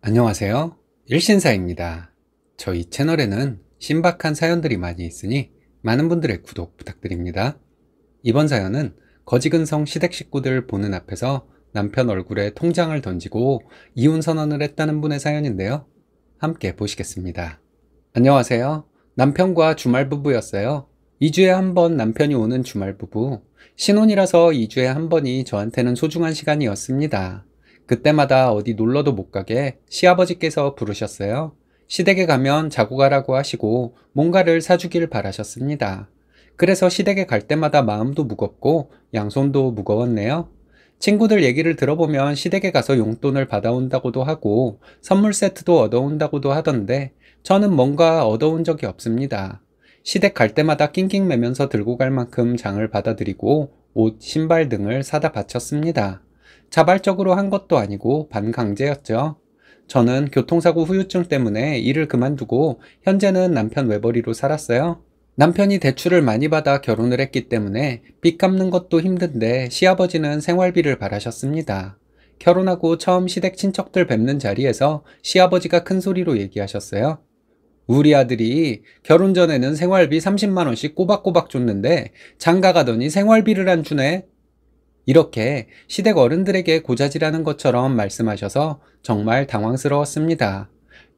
안녕하세요. 일신사입니다. 저희 채널에는 신박한 사연들이 많이 있으니 많은 분들의 구독 부탁드립니다. 이번 사연은 거지근성 시댁 식구들 보는 앞에서 남편 얼굴에 통장을 던지고 이혼 선언을 했다는 분의 사연인데요. 함께 보시겠습니다. 안녕하세요. 남편과 주말 부부였어요. 2주에 한 번 남편이 오는 주말 부부. 신혼이라서 2주에 한 번이 저한테는 소중한 시간이었습니다. 그때마다 어디 놀러도 못 가게 시아버지께서 부르셨어요. 시댁에 가면 자고 가라고 하시고 뭔가를 사주길 바라셨습니다. 그래서 시댁에 갈 때마다 마음도 무겁고 양손도 무거웠네요. 친구들 얘기를 들어보면 시댁에 가서 용돈을 받아온다고도 하고 선물 세트도 얻어온다고도 하던데 저는 뭔가 얻어온 적이 없습니다. 시댁 갈 때마다 낑낑매면서 들고 갈 만큼 장을 받아들이고 옷, 신발 등을 사다 바쳤습니다. 자발적으로 한 것도 아니고 반강제였죠. 저는 교통사고 후유증 때문에 일을 그만두고 현재는 남편 외벌이로 살았어요. 남편이 대출을 많이 받아 결혼을 했기 때문에 빚 갚는 것도 힘든데 시아버지는 생활비를 바라셨습니다. 결혼하고 처음 시댁 친척들 뵙는 자리에서 시아버지가 큰 소리로 얘기하셨어요. 우리 아들이 결혼 전에는 생활비 30만 원씩 꼬박꼬박 줬는데 장가 가더니 생활비를 안 주네. 이렇게 시댁 어른들에게 고자질하는 것처럼 말씀하셔서 정말 당황스러웠습니다.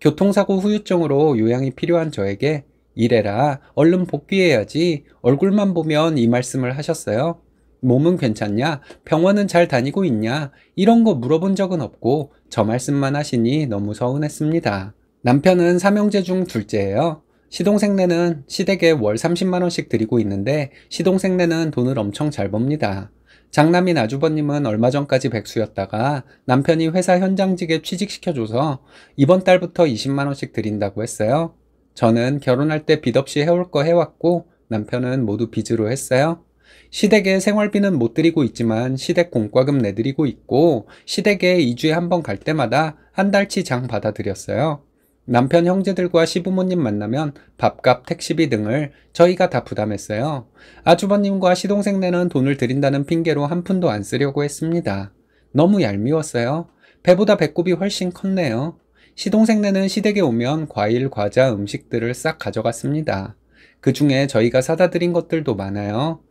교통사고 후유증으로 요양이 필요한 저에게 이래라 얼른 복귀해야지 얼굴만 보면 이 말씀을 하셨어요. 몸은 괜찮냐? 병원은 잘 다니고 있냐? 이런 거 물어본 적은 없고 저 말씀만 하시니 너무 서운했습니다. 남편은 삼형제 중 둘째예요. 시동생네는 시댁에 월 30만 원씩 드리고 있는데 시동생네는 돈을 엄청 잘 법니다. 장남인 아주버님은 얼마 전까지 백수였다가 남편이 회사 현장직에 취직시켜줘서 이번 달부터 20만 원씩 드린다고 했어요. 저는 결혼할 때 빚 없이 해올 거 해왔고 남편은 모두 빚으로 했어요. 시댁에 생활비는 못 드리고 있지만 시댁 공과금 내드리고 있고 시댁에 2주에 한 번 갈 때마다 한 달치 장 받아드렸어요. 남편 형제들과 시부모님 만나면 밥값, 택시비 등을 저희가 다 부담했어요. 아주버님과 시동생네는 돈을 드린다는 핑계로 한 푼도 안 쓰려고 했습니다. 너무 얄미웠어요. 배보다 배꼽이 훨씬 컸네요. 시동생네는 시댁에 오면 과일, 과자, 음식들을 싹 가져갔습니다. 그 중에 저희가 사다 드린 것들도 많아요.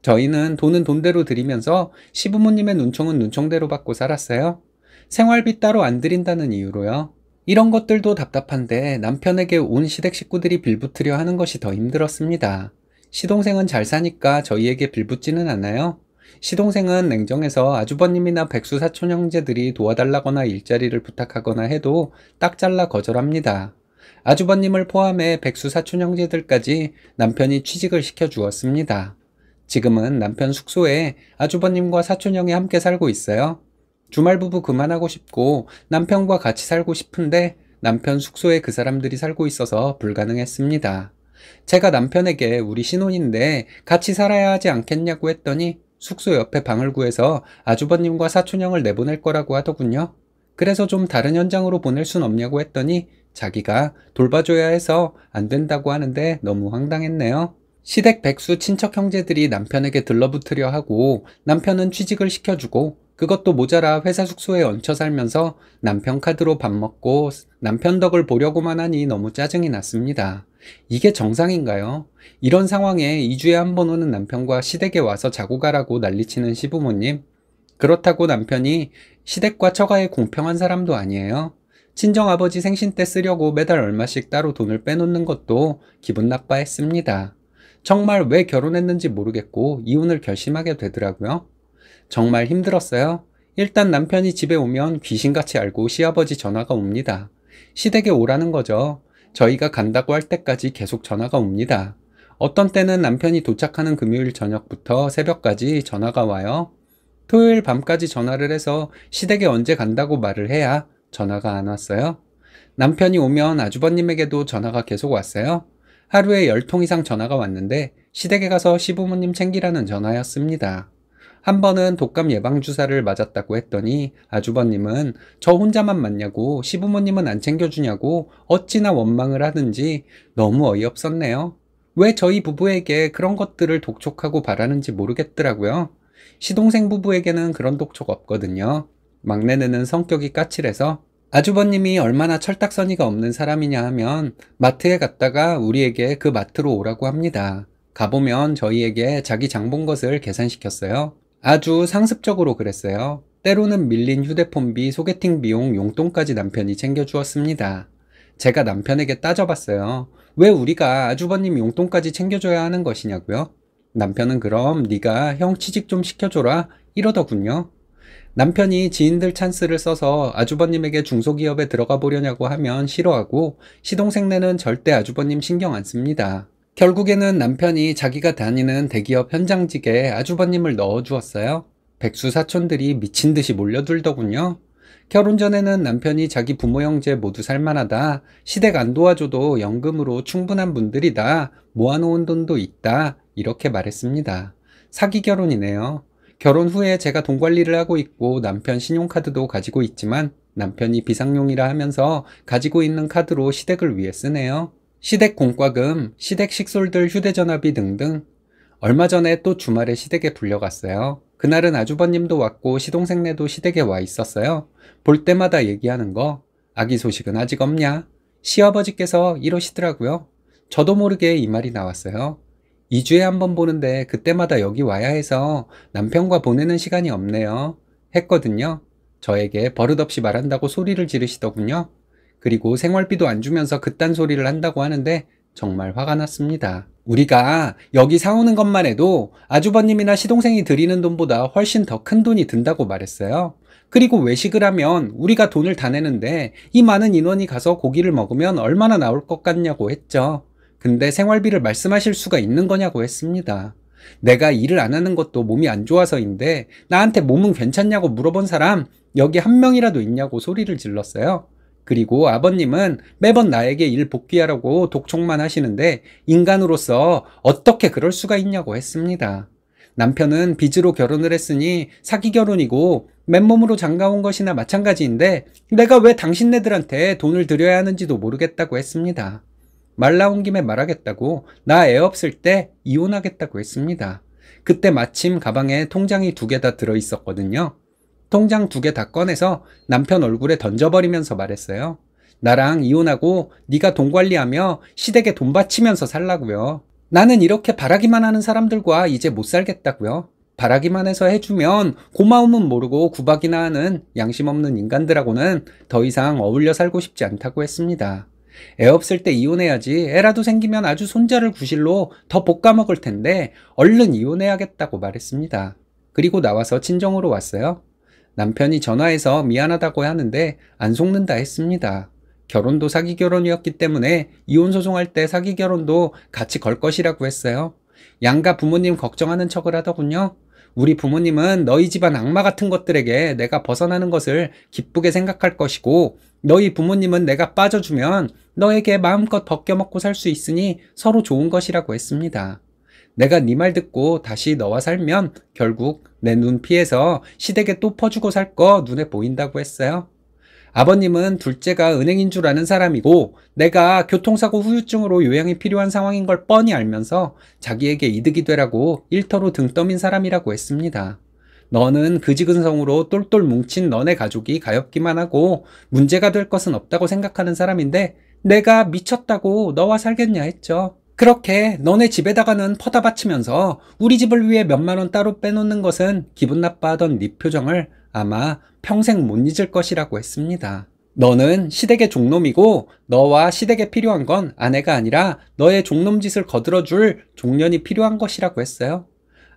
저희는 돈은 돈대로 드리면서 시부모님의 눈총은 눈총대로 받고 살았어요. 생활비 따로 안 드린다는 이유로요. 이런 것들도 답답한데 남편에게 온 시댁 식구들이 빌붙으려 하는 것이 더 힘들었습니다. 시동생은 잘 사니까 저희에게 빌붙지는 않아요. 시동생은 냉정해서 아주버님이나 백수 사촌 형제들이 도와달라거나 일자리를 부탁하거나 해도 딱 잘라 거절합니다. 아주버님을 포함해 백수 사촌 형제들까지 남편이 취직을 시켜주었습니다. 지금은 남편 숙소에 아주버님과 사촌형이 함께 살고 있어요. 주말 부부 그만하고 싶고 남편과 같이 살고 싶은데 남편 숙소에 그 사람들이 살고 있어서 불가능했습니다. 제가 남편에게 우리 신혼인데 같이 살아야 하지 않겠냐고 했더니 숙소 옆에 방을 구해서 아주버님과 사촌형을 내보낼 거라고 하더군요. 그래서 좀 다른 현장으로 보낼 순 없냐고 했더니 자기가 돌봐줘야 해서 안 된다고 하는데 너무 황당했네요. 시댁 백수 친척 형제들이 남편에게 들러붙으려 하고 남편은 취직을 시켜주고 그것도 모자라 회사 숙소에 얹혀 살면서 남편 카드로 밥 먹고 남편 덕을 보려고만 하니 너무 짜증이 났습니다. 이게 정상인가요? 이런 상황에 2주에 한 번 오는 남편과 시댁에 와서 자고 가라고 난리치는 시부모님. 그렇다고 남편이 시댁과 처가에 공평한 사람도 아니에요. 친정아버지 생신 때 쓰려고 매달 얼마씩 따로 돈을 빼놓는 것도 기분 나빠했습니다. 정말 왜 결혼했는지 모르겠고 이혼을 결심하게 되더라고요. 정말 힘들었어요. 일단 남편이 집에 오면 귀신같이 알고 시아버지 전화가 옵니다. 시댁에 오라는 거죠. 저희가 간다고 할 때까지 계속 전화가 옵니다. 어떤 때는 남편이 도착하는 금요일 저녁부터 새벽까지 전화가 와요. 토요일 밤까지 전화를 해서 시댁에 언제 간다고 말을 해야 전화가 안 왔어요. 남편이 오면 아주버님에게도 전화가 계속 왔어요. 하루에 10통 이상 전화가 왔는데 시댁에 가서 시부모님 챙기라는 전화였습니다. 한 번은 독감 예방주사를 맞았다고 했더니 아주버님은 저 혼자만 맞냐고 시부모님은 안 챙겨주냐고 어찌나 원망을 하는지 너무 어이없었네요. 왜 저희 부부에게 그런 것들을 독촉하고 바라는지 모르겠더라고요. 시동생 부부에게는 그런 독촉 없거든요. 막내는 성격이 까칠해서 아주버님이 얼마나 철딱서니가 없는 사람이냐 하면 마트에 갔다가 우리에게 그 마트로 오라고 합니다. 가보면 저희에게 자기 장본 것을 계산시켰어요. 아주 상습적으로 그랬어요. 때로는 밀린 휴대폰비, 소개팅 비용, 용돈까지 남편이 챙겨주었습니다. 제가 남편에게 따져봤어요. 왜 우리가 아주버님 용돈까지 챙겨줘야 하는 것이냐고요? 남편은 그럼 네가 형 취직 좀 시켜줘라 이러더군요. 남편이 지인들 찬스를 써서 아주버님에게 중소기업에 들어가 보려냐고 하면 싫어하고 시동생네는 절대 아주버님 신경 안 씁니다. 결국에는 남편이 자기가 다니는 대기업 현장직에 아주버님을 넣어주었어요. 백수 사촌들이 미친 듯이 몰려들더군요. 결혼 전에는 남편이 자기 부모 형제 모두 살만하다. 시댁 안 도와줘도 연금으로 충분한 분들이다. 모아놓은 돈도 있다. 이렇게 말했습니다. 사기 결혼이네요. 결혼 후에 제가 돈 관리를 하고 있고 남편 신용카드도 가지고 있지만 남편이 비상용이라 하면서 가지고 있는 카드로 시댁을 위해 쓰네요. 시댁 공과금, 시댁 식솔들 휴대전화비 등등. 얼마 전에 또 주말에 시댁에 불려갔어요. 그날은 아주버님도 왔고 시동생네도 시댁에 와 있었어요. 볼 때마다 얘기하는 거, 아기 소식은 아직 없냐? 시아버지께서 이러시더라고요. 저도 모르게 이 말이 나왔어요. 2주에 한 번 보는데 그때마다 여기 와야 해서 남편과 보내는 시간이 없네요. 했거든요. 저에게 버릇없이 말한다고 소리를 지르시더군요. 그리고 생활비도 안 주면서 그딴 소리를 한다고 하는데 정말 화가 났습니다. 우리가 여기 사오는 것만 해도 아주버님이나 시동생이 드리는 돈보다 훨씬 더 큰 돈이 든다고 말했어요. 그리고 외식을 하면 우리가 돈을 다 내는데 이 많은 인원이 가서 고기를 먹으면 얼마나 나올 것 같냐고 했죠. 근데 생활비를 말씀하실 수가 있는 거냐고 했습니다. 내가 일을 안 하는 것도 몸이 안 좋아서인데 나한테 몸은 괜찮냐고 물어본 사람 여기 한 명이라도 있냐고 소리를 질렀어요. 그리고 아버님은 매번 나에게 일 복귀하라고 독촉만 하시는데 인간으로서 어떻게 그럴 수가 있냐고 했습니다. 남편은 빚으로 결혼을 했으니 사기 결혼이고 맨몸으로 장가온 것이나 마찬가지인데 내가 왜 당신네들한테 돈을 드려야 하는지도 모르겠다고 했습니다. 말 나온 김에 말하겠다고 나 애 없을 때 이혼하겠다고 했습니다. 그때 마침 가방에 통장이 2개 다 들어있었거든요. 통장 2개 다 꺼내서 남편 얼굴에 던져버리면서 말했어요. 나랑 이혼하고 네가 돈 관리하며 시댁에 돈 바치면서 살라고요. 나는 이렇게 바라기만 하는 사람들과 이제 못 살겠다고요. 바라기만 해서 해주면 고마움은 모르고 구박이나 하는 양심 없는 인간들하고는 더 이상 어울려 살고 싶지 않다고 했습니다. 애 없을 때 이혼해야지 애라도 생기면 아주 손자를 구실로 더 볶아먹을 텐데 얼른 이혼해야겠다고 말했습니다. 그리고 나와서 친정으로 왔어요. 남편이 전화해서 미안하다고 하는데 안 속는다 했습니다. 결혼도 사기 결혼이었기 때문에 이혼 소송할 때 사기 결혼도 같이 걸 것이라고 했어요. 양가 부모님 걱정하는 척을 하더군요. 우리 부모님은 너희 집안 악마 같은 것들에게 내가 벗어나는 것을 기쁘게 생각할 것이고 너희 부모님은 내가 빠져주면 너에게 마음껏 벗겨먹고 살 수 있으니 서로 좋은 것이라고 했습니다. 내가 네 말 듣고 다시 너와 살면 결국 내 눈 피해서 시댁에 또 퍼주고 살 거 눈에 보인다고 했어요. 아버님은 둘째가 은행인 줄 아는 사람이고 내가 교통사고 후유증으로 요양이 필요한 상황인 걸 뻔히 알면서 자기에게 이득이 되라고 일터로 등 떠민 사람이라고 했습니다. 너는 그지근성으로 똘똘 뭉친 너네 가족이 가엾기만 하고 문제가 될 것은 없다고 생각하는 사람인데 내가 미쳤다고 너와 살겠냐 했죠. 그렇게 너네 집에다가는 퍼다 바치면서 우리 집을 위해 몇만 원 따로 빼놓는 것은 기분 나빠하던 네 표정을 아마 평생 못 잊을 것이라고 했습니다. 너는 시댁의 종놈이고 너와 시댁에 필요한 건 아내가 아니라 너의 종놈짓을 거들어줄 종년이 필요한 것이라고 했어요.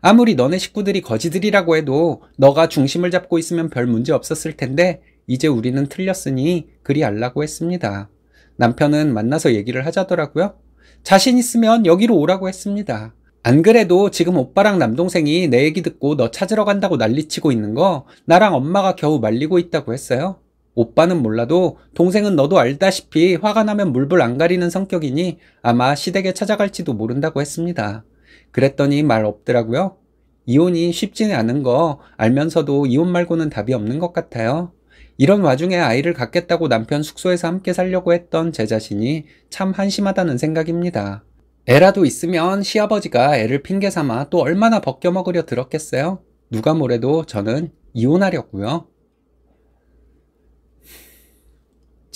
아무리 너네 식구들이 거지들이라고 해도 너가 중심을 잡고 있으면 별 문제 없었을 텐데 이제 우리는 틀렸으니 그리 알라고 했습니다. 남편은 만나서 얘기를 하자더라고요. 자신 있으면 여기로 오라고 했습니다. 안 그래도 지금 오빠랑 남동생이 내 얘기 듣고 너 찾으러 간다고 난리치고 있는 거 나랑 엄마가 겨우 말리고 있다고 했어요. 오빠는 몰라도 동생은 너도 알다시피 화가 나면 물불 안 가리는 성격이니 아마 시댁에 찾아갈지도 모른다고 했습니다. 그랬더니 말 없더라고요. 이혼이 쉽지는 않은 거 알면서도 이혼 말고는 답이 없는 것 같아요. 이런 와중에 아이를 갖겠다고 남편 숙소에서 함께 살려고 했던 제 자신이 참 한심하다는 생각입니다. 애라도 있으면 시아버지가 애를 핑계 삼아 또 얼마나 벗겨먹으려 들었겠어요? 누가 뭐래도 저는 이혼하려고요.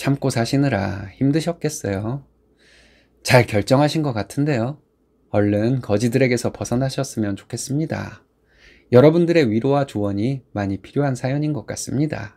참고 사시느라 힘드셨겠어요. 잘 결정하신 것 같은데요. 얼른 거지들에게서 벗어나셨으면 좋겠습니다. 여러분들의 위로와 조언이 많이 필요한 사연인 것 같습니다.